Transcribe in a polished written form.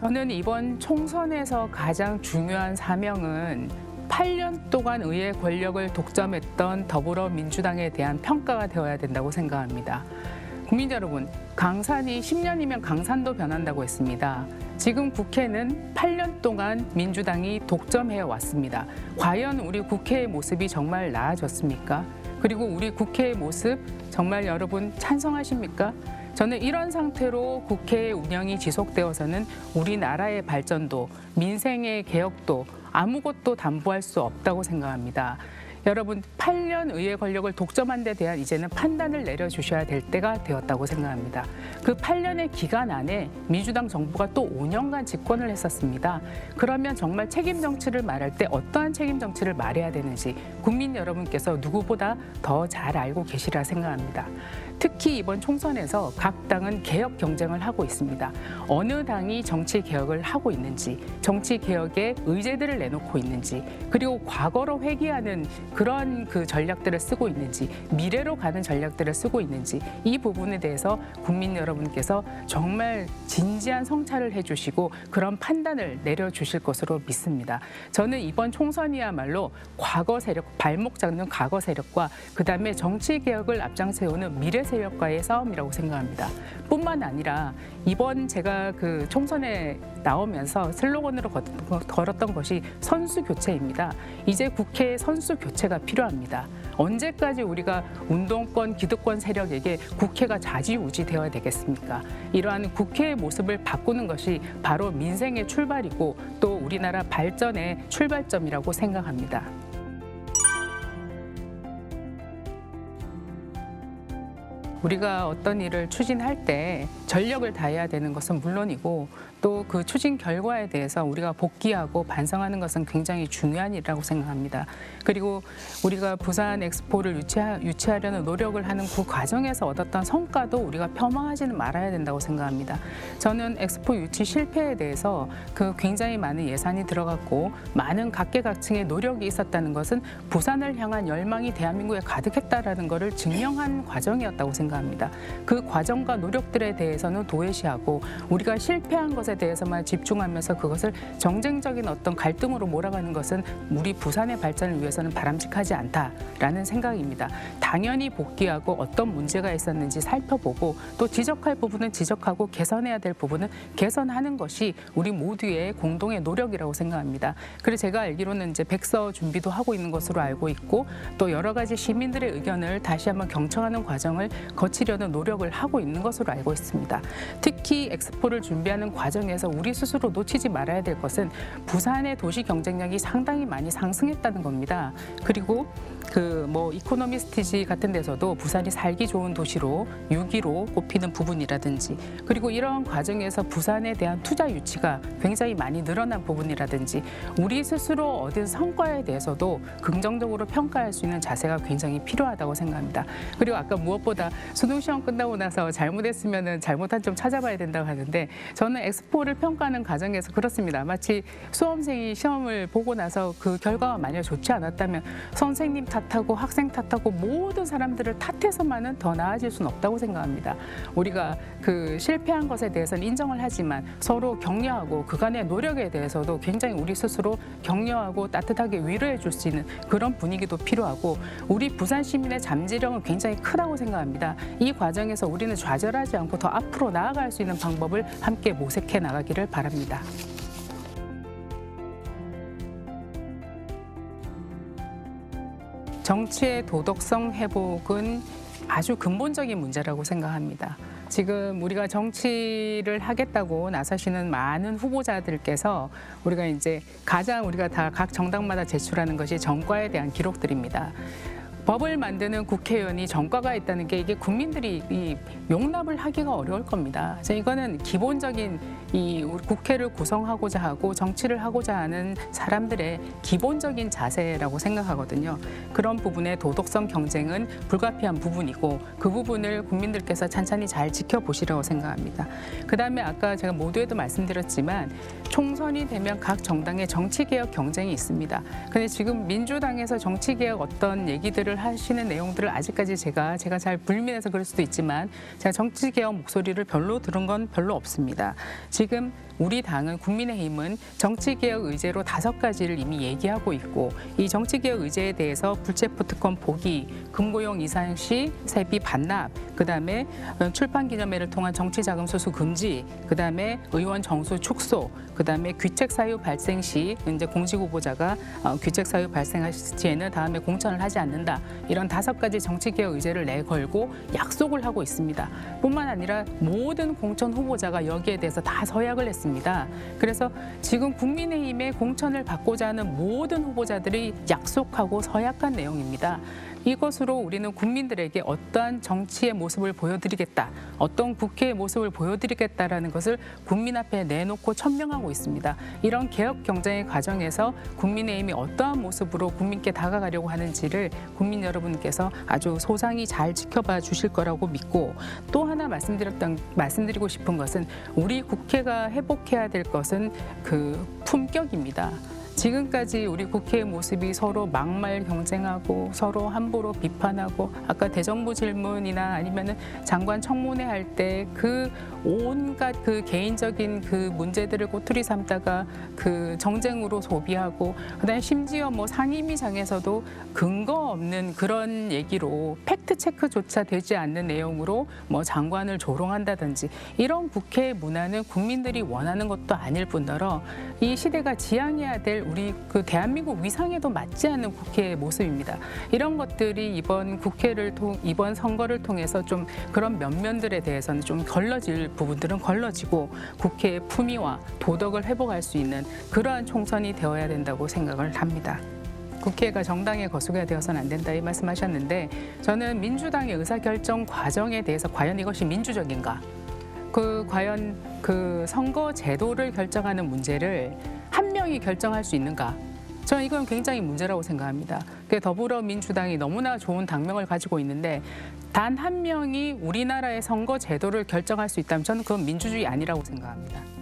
저는 이번 총선에서 가장 중요한 사명은 8년 동안 의회 권력을 독점했던 더불어민주당에 대한 평가가 되어야 된다고 생각합니다. 국민 여러분, 강산이 10년이면 강산도 변한다고 했습니다. 지금 국회는 8년 동안 민주당이 독점해 왔습니다. 과연 우리 국회의 모습이 정말 나아졌습니까? 그리고 우리 국회의 모습 정말 여러분 찬성하십니까? 저는 이런 상태로 국회 운영이 지속되어서는 우리나라의 발전도, 민생의 개혁도 아무것도 담보할 수 없다고 생각합니다. 여러분, 8년 의회 권력을 독점한 데 대한 이제는 판단을 내려주셔야 될 때가 되었다고 생각합니다. 그 8년의 기간 안에 민주당 정부가 또 5년간 집권을 했었습니다. 그러면 정말 책임 정치를 말할 때 어떠한 책임 정치를 말해야 되는지 국민 여러분께서 누구보다 더 잘 알고 계시리라 생각합니다. 특히 이번 총선에서 각 당은 개혁 경쟁을 하고 있습니다. 어느 당이 정치 개혁을 하고 있는지, 정치 개혁의 의제들을 내놓고 있는지, 그리고 과거로 회귀하는 그런 전략들을 쓰고 있는지, 미래로 가는 전략들을 쓰고 있는지, 이 부분에 대해서 국민 여러분께서 정말 진지한 성찰을 해주시고 그런 판단을 내려주실 것으로 믿습니다. 저는 이번 총선이야말로 과거 세력, 발목 잡는 과거 세력과 그다음에 정치 개혁을 앞장세우는 미래 세력과의 싸움이라고 생각합니다. 뿐만 아니라 이번 제가 그 총선에 나오면서 슬로건으로 걸었던 것이 선수 교체입니다. 이제 국회에 선수 교체가 필요합니다. 언제까지 우리가 운동권, 기득권 세력에게 국회가 좌지우지 되어야 되겠습니까? 이러한 국회의 모습을 바꾸는 것이 바로 민생의 출발이고 또 우리나라 발전의 출발점이라고 생각합니다. 우리가 어떤 일을 추진할 때 전력을 다해야 되는 것은 물론이고 또 그 추진 결과에 대해서 우리가 복귀하고 반성하는 것은 굉장히 중요한 일이라고 생각합니다. 그리고 우리가 부산 엑스포를 유치하려는 노력을 하는 그 과정에서 얻었던 성과도 우리가 폄하하지는 말아야 된다고 생각합니다. 저는 엑스포 유치 실패에 대해서 그 굉장히 많은 예산이 들어갔고 많은 각계각층의 노력이 있었다는 것은 부산을 향한 열망이 대한민국에 가득했다라는 것을 증명한 과정이었다고 생각합니다. 그 과정과 노력들에 대해서는 도외시하고 우리가 실패한 것에 대해서만 집중하면서 그것을 정쟁적인 어떤 갈등으로 몰아가는 것은 우리 부산의 발전을 위해서는 바람직하지 않다라는 생각입니다. 당연히 복귀하고 어떤 문제가 있었는지 살펴보고 또 지적할 부분은 지적하고 개선해야 될 부분은 개선하는 것이 우리 모두의 공동의 노력이라고 생각합니다. 그래서 제가 알기로는 이제 백서 준비도 하고 있는 것으로 알고 있고 또 여러 가지 시민들의 의견을 다시 한번 경청하는 과정을 거치려는 노력을 하고 있는 것으로 알고 있습니다. 특히 엑스포를 준비하는 과정에서 우리 스스로 놓치지 말아야 될 것은 부산의 도시 경쟁력이 상당히 많이 상승했다는 겁니다. 그리고 이코노미스티지 같은 데서도 부산이 살기 좋은 도시로 6위로 꼽히는 부분이라든지 그리고 이러한 과정에서 부산에 대한 투자 유치가 굉장히 많이 늘어난 부분이라든지 우리 스스로 얻은 성과에 대해서도 긍정적으로 평가할 수 있는 자세가 굉장히 필요하다고 생각합니다. 그리고 아까 무엇보다 수능시험 끝나고 나서 잘못했으면 잘못한 점 찾아봐야 된다고 하는데 저는 엑스포를 평가하는 과정에서 그렇습니다. 마치 수험생이 시험을 보고 나서 그 결과가 만약 좋지 않았다면 선생님 탓하고 학생 탓하고 모든 사람들을 탓해서만은 더 나아질 수는 없다고 생각합니다. 우리가 그 실패한 것에 대해서는 인정을 하지만 서로 격려하고 그간의 노력에 대해서도 굉장히 우리 스스로 격려하고 따뜻하게 위로해 줄 수 있는 그런 분위기도 필요하고 우리 부산 시민의 잠재력은 굉장히 크다고 생각합니다. 이 과정에서 우리는 좌절하지 않고 더 앞으로 나아갈 수 있는 방법을 함께 모색해 나가기를 바랍니다. 정치의 도덕성 회복은 아주 근본적인 문제라고 생각합니다. 지금 우리가 정치를 하겠다고 나서시는 많은 후보자들께서 우리가 이제 가장 우리가 다 각 정당마다 제출하는 것이 정과에 대한 기록들입니다. 법을 만드는 국회의원이 전과가 있다는 게 이게 국민들이 용납을 하기가 어려울 겁니다. 그래서 이거는 기본적인 우리 국회를 구성하고자 하고 정치를 하고자 하는 사람들의 기본적인 자세라고 생각하거든요. 그런 부분의 도덕성 경쟁은 불가피한 부분이고 그 부분을 국민들께서 찬찬히 잘 지켜보시라고 생각합니다. 그다음에 아까 제가 모두에도 말씀드렸지만 총선이 되면 각 정당의 정치개혁 경쟁이 있습니다. 근데 지금 민주당에서 정치개혁 어떤 얘기들을 하시는 내용들을 아직까지 제가 잘 불민해서 그럴 수도 있지만 제가 정치개혁 목소리를 별로 들은 건 별로 없습니다. 지금 우리 당은 국민의힘은 정치개혁 의제로 5가지를 이미 얘기하고 있고 이 정치개혁 의제에 대해서 불체포 특권 포기, 금고용 이상시 세비 반납, 그다음에 출판 기념회를 통한 정치자금 수수 금지, 그다음에 의원 정수 축소, 그다음에 귀책 사유 발생 시 이제 공직 후보자가 귀책 사유 발생할 시에는 다음에 공천을 하지 않는다. 이런 5가지 정치개혁 의제를 내걸고 약속을 하고 있습니다. 뿐만 아니라 모든 공천 후보자가 여기에 대해서 다 서약을 했습니다. 그래서 지금 국민의힘의 공천을 받고자 하는 모든 후보자들이 약속하고 서약한 내용입니다. 이것으로 우리는 국민들에게 어떠한 정치의 모습을 보여드리겠다, 어떤 국회의 모습을 보여드리겠다라는 것을 국민 앞에 내놓고 천명하고 있습니다. 이런 개혁 경쟁의 과정에서 국민의힘이 어떠한 모습으로 국민께 다가가려고 하는지를 국민 여러분께서 아주 소상히 잘 지켜봐 주실 거라고 믿고, 또 하나 말씀드리고 싶은 것은 우리 국회가 회복해야 될 것은 그 품격입니다. 지금까지 우리 국회의 모습이 서로 막말 경쟁하고 서로 함부로 비판하고 아까 대정부 질문이나 아니면은 장관 청문회 할 때 그 온갖 그 개인적인 그 문제들을 꼬투리 삼다가 그 정쟁으로 소비하고 그다음에 심지어 뭐 상임위장에서도 근거 없는 그런 얘기로 팩트 체크조차 되지 않는 내용으로 뭐 장관을 조롱한다든지 이런 국회의 문화는 국민들이 원하는 것도 아닐 뿐더러 이 시대가 지향해야 될 우리 그 대한민국 위상에도 맞지 않는 국회의 모습입니다. 이런 것들이 이번 선거를 통해서 좀 그런 면면들에 대해서는 좀 걸러질 부분들은 걸러지고 국회의 품위와 도덕을 회복할 수 있는 그러한 총선이 되어야 된다고 생각을 합니다. 국회가 정당의 거수가 되어서는 안 된다 이 말씀하셨는데 저는 민주당의 의사결정 과정에 대해서 과연 이것이 민주적인가? 과연 그 선거 제도를 결정하는 문제를 한 명이 결정할 수 있는가? 저는 이건 굉장히 문제라고 생각합니다. 더불어민주당이 너무나 좋은 당명을 가지고 있는데 단 한 명이 우리나라의 선거 제도를 결정할 수 있다면 저는 그건 민주주의 아니라고 생각합니다.